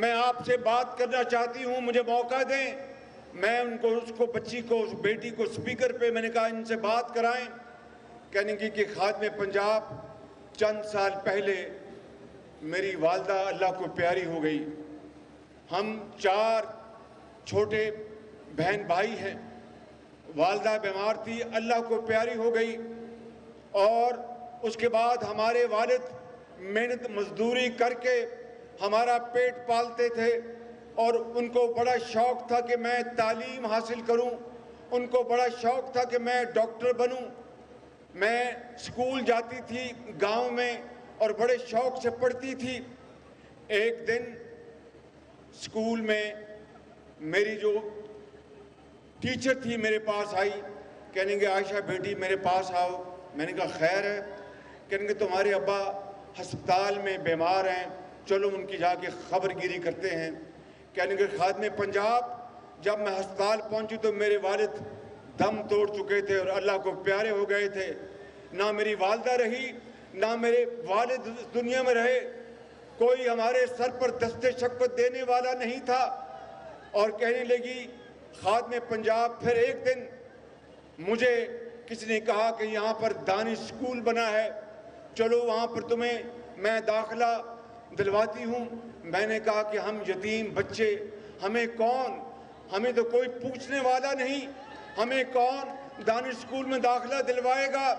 میں آپ سے بات کرنا چاہتی ہوں, مجھے موقع دیں. میں ان کو, اس کو, بچی کو, اس بیٹی کو سپیکر پہ میں نے کہا ان سے بات کرائیں. کہنے کی کہ خادم پنجاب چند سال پہلے میری والدہ اللہ کو پیاری ہو گئی. ہم 4 چھوٹے بہن بھائی ہیں. والدہ بیمار تھی, اللہ کو پیاری ہو گئی, اور اس کے بعد ہمارے والد محنت مزدوری کر کے ہمارا پیٹ پالتے تھے, اور ان کو بڑا شوق تھا کہ میں تعلیم حاصل کروں, ان کو بڑا شوق تھا کہ میں ڈاکٹر بنوں. میں اسکول جاتی تھی گاؤں میں اور بڑے شوق سے پڑھتی تھی. ایک دن اسکول میں میری جو ٹیچر تھی میرے پاس آئی, کہنے گے عائشہ بیٹی میرے پاس آؤ. میں نے کہا خیر ہے. کہنے گے تمہارے ابا ہسپتال میں بیمار ہیں, چلو ان کی جا کے خبر گیری کرتے ہیں. کہنے گے خادم پنجاب جب میں ہسپتال پہنچی تو میرے والد دم توڑ چکے تھے اور اللہ کو پیارے ہو گئے تھے. نہ میری والدہ رہی, نہ میرے والد دنیا میں رہے. کوئی ہمارے سر پر دستے شفقت دینے والا نہیں تھا. اور کہنے لگی خادم پنجاب. پھر ایک دن مجھے کسی نے کہا کہ یہاں پر دانش اسکول بنا ہے, چلو وہاں پر تمہیں میں داخلہ دلواتی ہوں. میں نے کہا کہ ہم یتیم بچے, ہمیں کون, ہمیں تو کوئی پوچھنے والا نہیں, ہمیں کون دانش اسکول میں داخلہ دلوائے گا.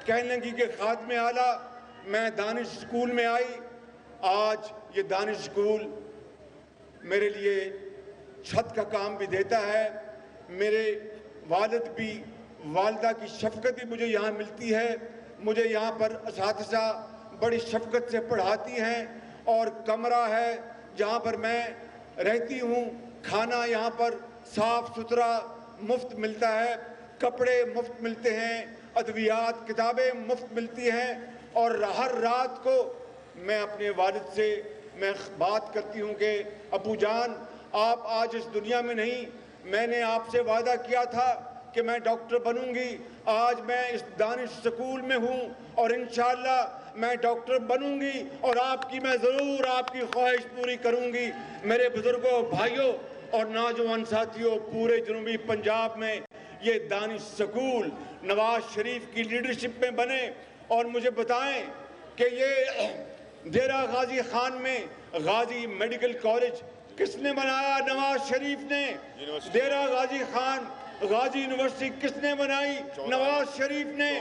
کہنے لگی کہ خادم اعلیٰ میں دانش اسکول میں آئی. آج یہ دانش اسکول میرے لیے چھت کا کام بھی دیتا ہے. میرے والد بھی, والدہ کی شفقت بھی مجھے یہاں ملتی ہے. مجھے یہاں پر اساتذہ بڑی شفقت سے پڑھاتی ہیں, اور کمرہ ہے جہاں پر میں رہتی ہوں. کھانا یہاں پر صاف ستھرا مفت ملتا ہے, کپڑے مفت ملتے ہیں, ادویات کتابیں مفت ملتی ہیں. اور ہر رات کو میں اپنے والد سے میں بات کرتی ہوں کہ ابو جان آپ آج اس دنیا میں نہیں, میں نے آپ سے وعدہ کیا تھا کہ میں ڈاکٹر بنوں گی. آج میں اس دانش اسکول میں ہوں اور انشاءاللہ میں ڈاکٹر بنوں گی, اور آپ کی میں ضرور آپ کی خواہش پوری کروں گی. میرے بزرگوں, بھائیوں اور نوجوان ساتھیوں, پورے جنوبی پنجاب میں یہ دانش اسکول نواز شریف کی لیڈرشپ میں بنے. اور مجھے بتائیں کہ یہ ڈیرہ غازی خان میں غازی میڈیکل کالج کس نے بنایا؟ نواز شریف نے. ڈیرہ غازی خان غازی یونیورسٹی کس نے بنائی؟ نواز شریف نے.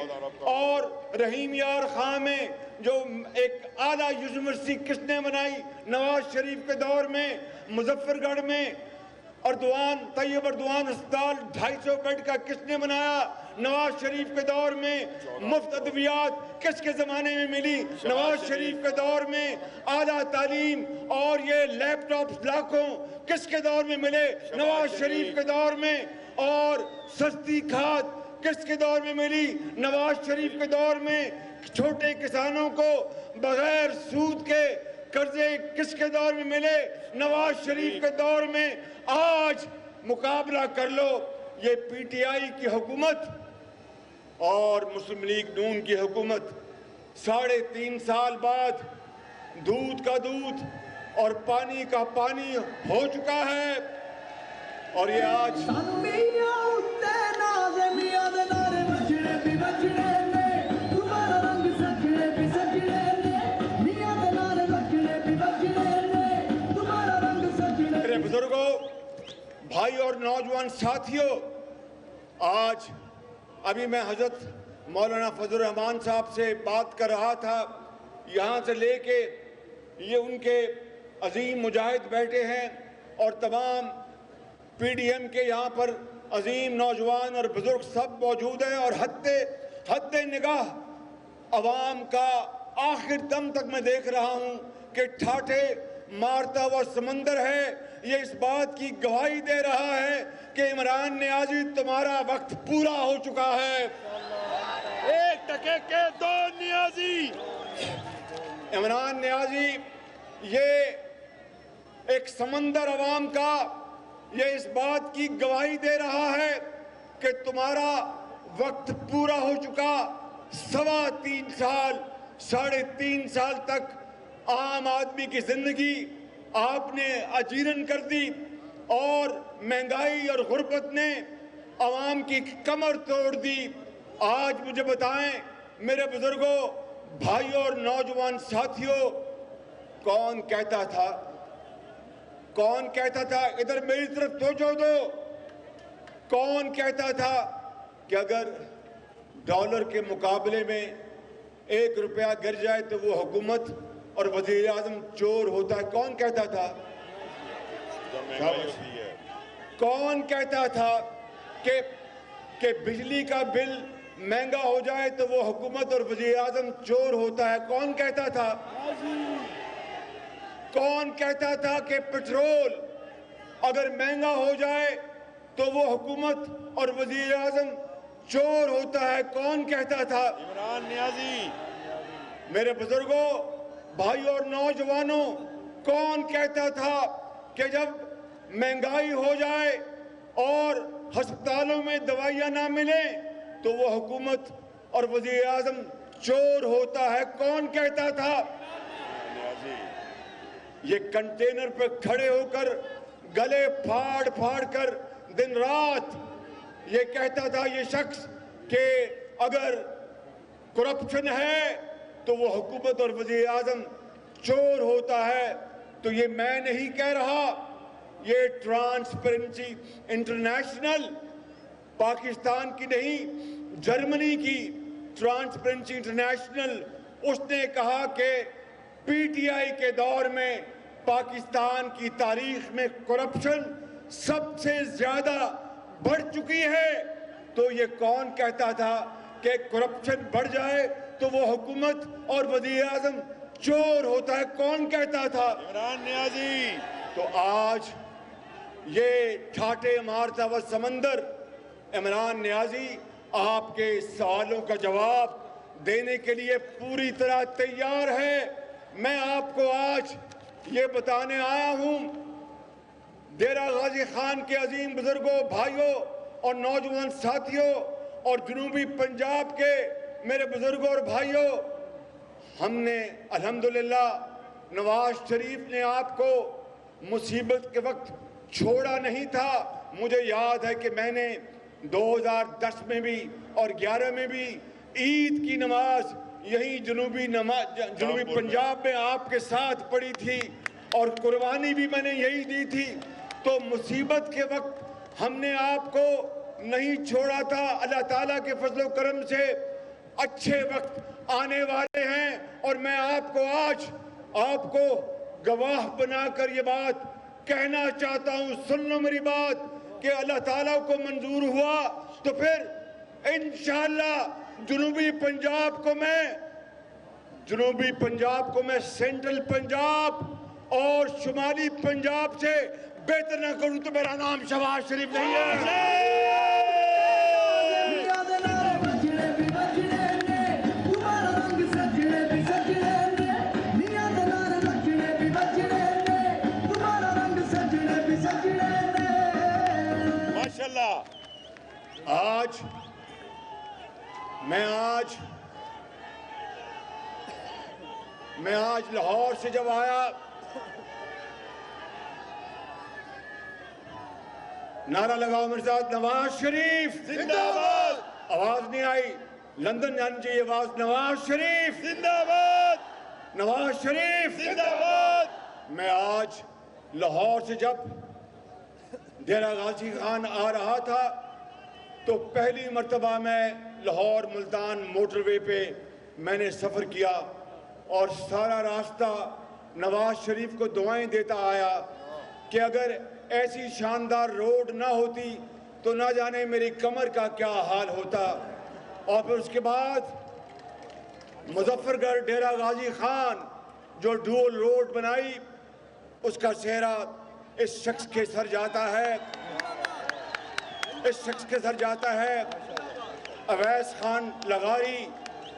اور رحیم یار خان میں جو ایک اعلیٰ یونیورسٹی کس نے بنائی؟ نواز شریف کے دور میں. مظفر گڑھ میں اردوان, طیب اردوان ہسپتال 250 بیڈ کا کس نے بنایا؟ نواز شریف کے دور میں. مفت ادویات کس کے زمانے میں ملی؟ نواز شریف کے دور میں. اعلیٰ تعلیم اور یہ لیپ ٹاپس لاکھوں کس کے دور میں ملے؟ نواز شریف کے دور میں. اور سستی کھاد کس کے دور میں ملی؟ نواز شریف کے دور میں. چھوٹے کسانوں کو بغیر سود کے قرضے کس کے دور میں ملے؟ نواز شریف کے دور میں. آج مقابلہ کر لو یہ پی ٹی آئی کی حکومت اور مسلم لیگ نون کی حکومت. 3.5 سال بعد دودھ کا دودھ اور پانی کا پانی ہو چکا ہے. اور یہ آج میرے بزرگوں, بھائی اور نوجوان ساتھیوں, آج ابھی میں حضرت مولانا فضل الرحمان صاحب سے بات کر رہا تھا. یہاں سے لے کے یہ ان کے عظیم مجاہد بیٹھے ہیں, اور تمام پی ڈی ایم کے یہاں پر عظیم نوجوان اور بزرگ سب موجود ہیں. اور حد نگاہ عوام کا آخر دم تک میں دیکھ رہا ہوں کہ ٹھاٹھے مارتا ہوا سمندر ہے. یہ اس بات کی گواہی دے رہا ہے کہ عمران نیازی تمہارا وقت پورا ہو چکا ہے. ایک ٹکے کے 2 نیازی. عمران نیازی یہ ایک سمندر عوام کا یہ اس بات کی گواہی دے رہا ہے کہ تمہارا وقت پورا ہو چکا. 3.25 سال 3.5 سال تک عام آدمی کی زندگی آپ نے اجیرن کر دی اور مہنگائی اور غربت نے عوام کی کمر توڑ دی۔ آج مجھے بتائیں میرے بزرگوں، بھائیوں اور نوجوان ساتھیوں، کون کہتا تھا ادھر میری طرف توجہ دو، کون کہتا تھا کہ اگر ڈالر کے مقابلے میں 1 روپیہ گر جائے تو وہ حکومت اور وزیر اعظم چور ہوتا ہے؟ کون کہتا تھا؟ کون کہتا تھا کہ بجلی کا بل مہنگا ہو جائے تو وہ حکومت اور وزیر اعظم چور ہوتا ہے؟ کون کہتا تھا؟ کون کہتا تھا کہ پٹرول اگر مہنگا ہو جائے تو وہ حکومت اور وزیر اعظم چور ہوتا ہے؟ کون کہتا تھا؟ عمران نیازی۔ میرے بزرگوں، بھائیوں اور نوجوانوں، کون کہتا تھا کہ جب مہنگائی ہو جائے اور ہسپتالوں میں دوائیاں نہ ملیں تو وہ حکومت اور وزیر اعظم چور ہوتا ہے؟ کون کہتا تھا؟ یہ کنٹینر پہ کھڑے ہو کر گلے پھاڑ پھاڑ کر دن رات یہ کہتا تھا یہ شخص کہ اگر کرپشن ہے تو وہ حکومت اور وزیر اعظم چور ہوتا ہے۔ تو یہ میں نہیں کہہ رہا، یہ ٹرانسپیرنسی انٹرنیشنل، پاکستان کی نہیں جرمنی کی ٹرانسپیرنسی انٹرنیشنل، اس نے کہا کہ پی ٹی آئی کے دور میں پاکستان کی تاریخ میں کرپشن سب سے زیادہ بڑھ چکی ہے۔ تو یہ کون کہتا تھا کہ کرپشن بڑھ جائے تو وہ حکومت اور وزیر اعظم چور ہوتا ہے؟ کون کہتا تھا؟ عمران نیازی۔ تو آج یہ ٹھاٹے مارتا ہوا سمندر، عمران نیازی آپ کے سوالوں کا جواب دینے کے لیے پوری طرح تیار ہے۔ میں آپ کو آج یہ بتانے آیا ہوں، ڈیرہ غازی خان کے عظیم بزرگوں، بھائیوں اور نوجوان ساتھیوں اور جنوبی پنجاب کے میرے بزرگوں اور بھائیوں، ہم نے الحمدللہ نواز شریف نے آپ کو مصیبت کے وقت چھوڑا نہیں تھا۔ مجھے یاد ہے کہ میں نے 2010 میں بھی اور 11 میں بھی عید کی نماز یہی جنوبی پنجاب میں آپ کے ساتھ پڑھی تھی اور قربانی بھی میں نے یہی دی تھی۔ تو مصیبت کے وقت ہم نے آپ کو نہیں چھوڑا تھا۔ اللہ تعالیٰ کے فضل و کرم سے اچھے وقت آنے والے ہیں اور میں آپ کو آج آپ کو گواہ بنا کر یہ بات کہنا چاہتا ہوں، سن لو میری بات، کہ اللہ تعالیٰ کو منظور ہوا تو پھر انشاءاللہ جنوبی پنجاب کو میں سینٹرل پنجاب اور شمالی پنجاب سے بہتر نہ کروں تو میرا نام شہباز شریف نہیں ہے۔ ماشاءاللہ۔ میں آج لاہور سے جب آیا، نعرہ لگاؤ میرے ساتھ، نواز شریف زندہ باد۔ آواز نہیں آئی، لندن جانی چاہیے آواز، نواز شریف زندہ باد۔ نواز شریف زندہ باد۔ میں آج لاہور سے جب ڈیرہ غازی خان آ رہا تھا تو پہلی مرتبہ میں لاہور ملتان موٹر وے پہ میں نے سفر کیا اور سارا راستہ نواز شریف کو دعائیں دیتا آیا کہ اگر ایسی شاندار روڈ نہ ہوتی تو نہ جانے میری کمر کا کیا حال ہوتا۔ اور پھر اس کے بعد مظفر گڑھ ڈیرہ غازی خان جو ڈول روڈ بنائی، اس کا سہرا اس شخص کے سر جاتا ہے، اس شخص کے سر جاتا ہے اویس خان لغاری۔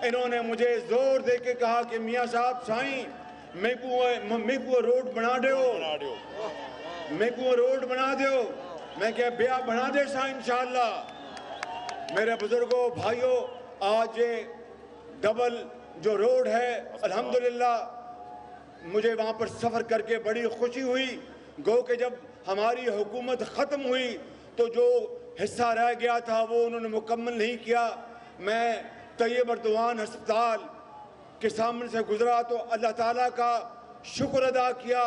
انہوں نے مجھے زور دے کے کہا کہ میاں صاحب سائیں میں کو روڈ بنا دیو، میں کہا بیا بنا دے سائیں انشاءاللہ۔ میرے بزرگوں، بھائیوں، آج یہ ڈبل جو روڈ ہے الحمدللہ مجھے وہاں پر سفر کر کے بڑی خوشی ہوئی. گو کہ جب ہماری حکومت ختم ہوئی تو جو حصہ رہ گیا تھا وہ انہوں نے مکمل نہیں کیا. میں طیب اردوان ہسپتال کے سامنے سے گزرا تو اللہ تعالیٰ کا شکر ادا کیا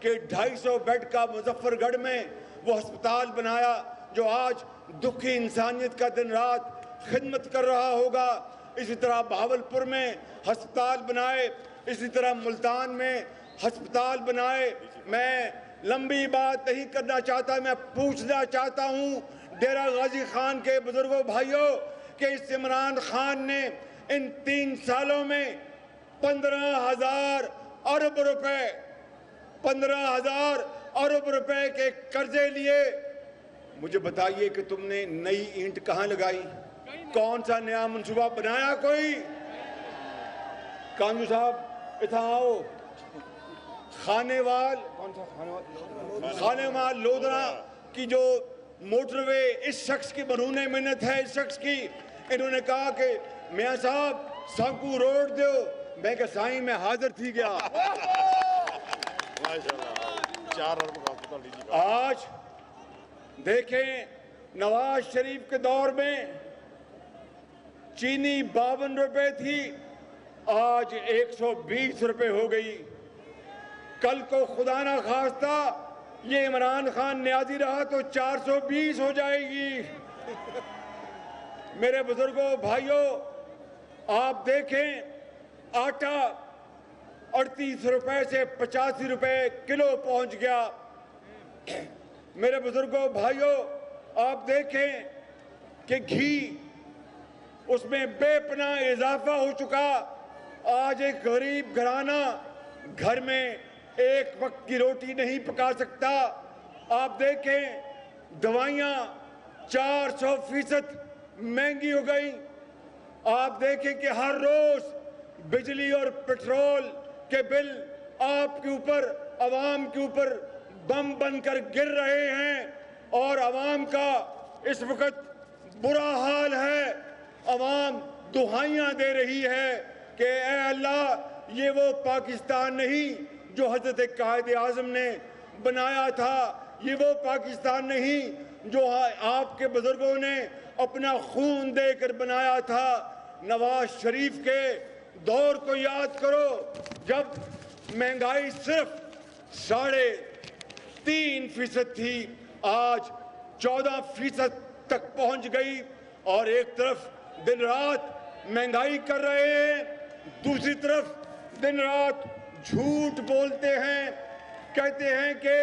کہ 250 بیڈ کا مظفر گڑھ میں وہ ہسپتال بنایا جو آج دکھی انسانیت کا دن رات خدمت کر رہا ہوگا. اسی طرح بہاولپور میں ہسپتال بنائے, اسی طرح ملتان میں ہسپتال بنائے. میں لمبی بات نہیں کرنا چاہتا, میں پوچھنا چاہتا ہوں ڈیرہ غازی خان کے بزرگوں بھائیوں کہ اس عمران خان نے ان 3 سالوں میں 15,000 ارب روپے 15,000 ارب روپے کے قرضے لیے. مجھے بتائیے کہ تم نے نئی اینٹ کہاں لگائی؟ کون سا نیا منصوبہ بنایا کوئی؟ کانجو صاحب اتھا آؤ. خانے وال لودھنا کی جو موٹر وے اس شخص کی مرہون منت ہے, اس شخص کی. انہوں نے کہا کہ میاں صاحب سانکو روڈ دیو. میں کہ سائیں میں حاضر تھی گیا. آج دیکھیں نواز شریف کے دور میں چینی 52 روپے تھی, آج 120 روپے ہو گئی. کل کو خدا نہ خواستہ یہ عمران خان نیازی رہا تو 420 ہو جائے گی. میرے بزرگوں بھائیوں آپ دیکھیں آٹا 38 روپے سے 85 روپے کلو پہنچ گیا. میرے بزرگوں بھائیوں آپ دیکھیں کہ گھی اس میں بے پناہ اضافہ ہو چکا. آج ایک غریب گھرانہ گھر میں ایک وقت کی روٹی نہیں پکا سکتا. آپ دیکھیں دوائیاں 400% مہنگی ہو گئی. آپ دیکھیں کہ ہر روز بجلی اور پٹرول کے بل آپ کے اوپر عوام کے اوپر بم بن کر گر رہے ہیں اور عوام کا اس وقت برا حال ہے. عوام دعائیاں دے رہی ہے کہ اے اللہ یہ وہ پاکستان نہیں جو حضرت قائد اعظم نے بنایا تھا, یہ وہ پاکستان نہیں جو آپ کے بزرگوں نے اپنا خون دے کر بنایا تھا. نواز شریف کے دور کو یاد کرو جب مہنگائی صرف 3.5% تھی, آج 14% تک پہنچ گئی. اور ایک طرف دن رات مہنگائی کر رہے ہیں, دوسری طرف دن رات جھوٹ بولتے ہیں, کہتے ہیں کہ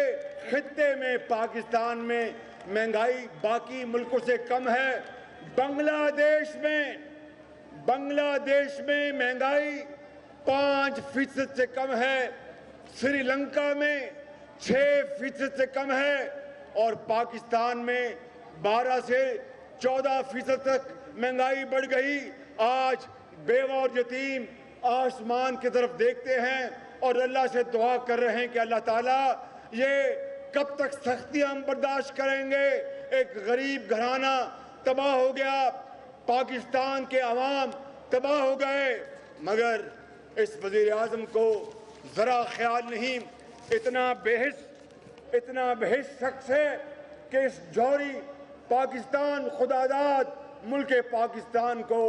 خطے میں پاکستان میں مہنگائی باقی ملکوں سے کم ہے. بنگلہ دیش میں مہنگائی 5% سے کم ہے, سری لنکا میں 6% سے کم ہے اور پاکستان میں 12 سے 14% تک مہنگائی بڑھ گئی. آج بیوہ اور یتیم آسمان کی طرف دیکھتے ہیں اور اللہ سے دعا کر رہے ہیں کہ اللہ تعالیٰ یہ کب تک سختیاں ہم برداشت کریں گے. ایک غریب گھرانہ تباہ ہو گیا, پاکستان کے عوام تباہ ہو گئے, مگر اس وزیر اعظم کو ذرا خیال نہیں. اتنا بحث شخص ہے کہ اس جوہری پاکستان خداداد ملک پاکستان کو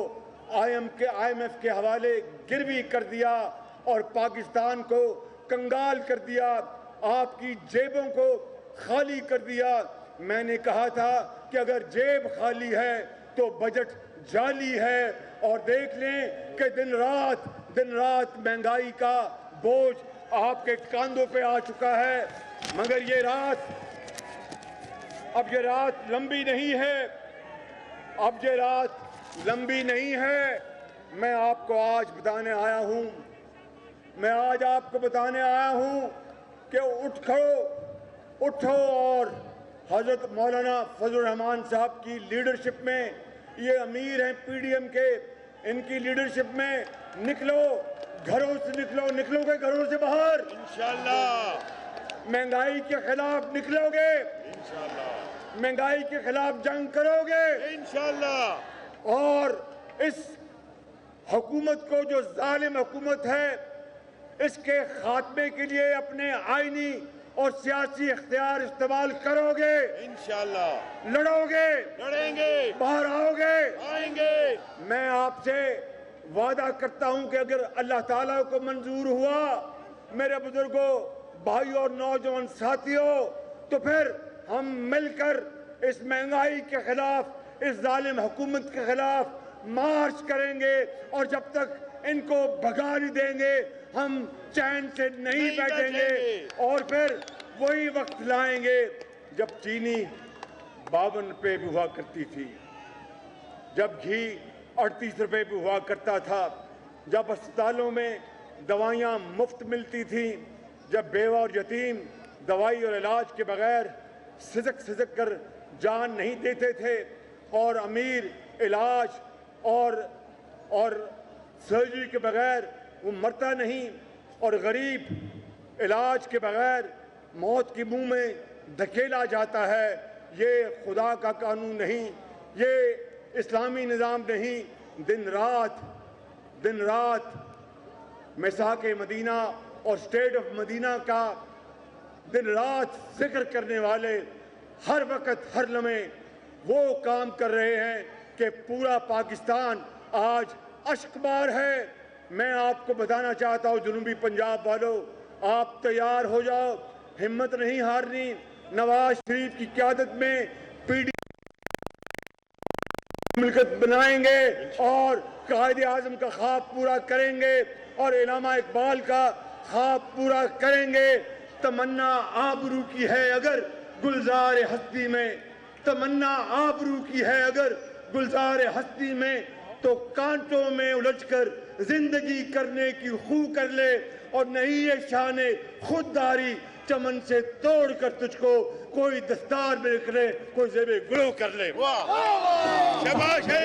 IMF کے حوالے گروی کر دیا اور پاکستان کو کنگال کر دیا, آپ کی جیبوں کو خالی کر دیا. میں نے کہا تھا کہ اگر جیب خالی ہے تو بجٹ جعلی ہے, اور دیکھ لیں کہ دن رات مہنگائی کا بوجھ آپ کے کاندھوں پہ آ چکا ہے. مگر یہ رات لمبی نہیں ہے. میں آپ کو آج بتانے آیا ہوں کہ اٹھو اور حضرت مولانا فضل الرحمان صاحب کی لیڈرشپ میں, یہ امیر ہیں PDM کے, ان کی لیڈرشپ میں نکلو گھروں گے گھروں سے باہر انشاءاللہ. مہنگائی کے خلاف نکلو گے, مہنگائی کے خلاف جنگ کرو گے انشاءاللہ. اور اس حکومت کو جو ظالم حکومت ہے اس کے خاتمے کے لیے اپنے آئینی اور سیاسی اختیار استعمال کرو گے، انشاءاللہ لڑو گے، لڑیں گے، باہر آؤ گے۔ آئیں گے۔ میں آپ سے وعدہ کرتا ہوں کہ اگر اللہ تعالیٰ کو منظور ہوا میرے بزرگوں، بھائیوں اور نوجوان ساتھیوں، تو پھر ہم مل کر اس مہنگائی کے خلاف، اس ظالم حکومت کے خلاف مارچ کریں گے، اور جب تک ان کو بھگا نہیں دیں گے ہم چین سے نہیں بیٹھیں گے۔ اور پھر وہی وقت لائیں گے جب چینی 52 روپے بھی ہوا کرتی تھی، جب گھی 38 روپے بھی ہوا کرتا تھا، جب اسپتالوں میں دوائیاں مفت ملتی تھیں، جب بیوہ اور یتیم دوائی اور علاج کے بغیر سسک سسک کر جان نہیں دیتے تھے، اور امیر علاج اور سرجری کے بغیر وہ مرتا نہیں، اور غریب علاج کے بغیر موت کے منہ میں دھکیلا جاتا ہے۔ یہ خدا کا قانون نہیں، یہ اسلامی نظام نہیں۔ دن رات میثاق مدینہ اور اسٹیٹ آف مدینہ کا دن رات ذکر کرنے والے ہر وقت ہر لمحے وہ کام کر رہے ہیں کہ پورا پاکستان آج اشکبار ہے۔ میں آپ کو بتانا چاہتا ہوں جنوبی پنجاب والوں، آپ تیار ہو جاؤ، ہمت نہیں ہارنی۔ نواز شریف کی قیادت میں پی ڈی ملکت بنائیں گے اور قائد اعظم کا خواب پورا کریں گے، اور علامہ اقبال کا خواب پورا کریں گے۔ تمنا آبرو کی ہے اگر گلزار ہستی میں، تمنا آبرو کی ہے اگر گلزار ہستی میں، تو کانٹوں میں الجھ کر زندگی کرنے کی خو کر لے، اور نہیں یہ شان خودداری چمن سے توڑ کر تجھ کو کوئی دستار میں رکھ لے، کوئی زیب گلو کر لے۔ واہ، شاباش ہے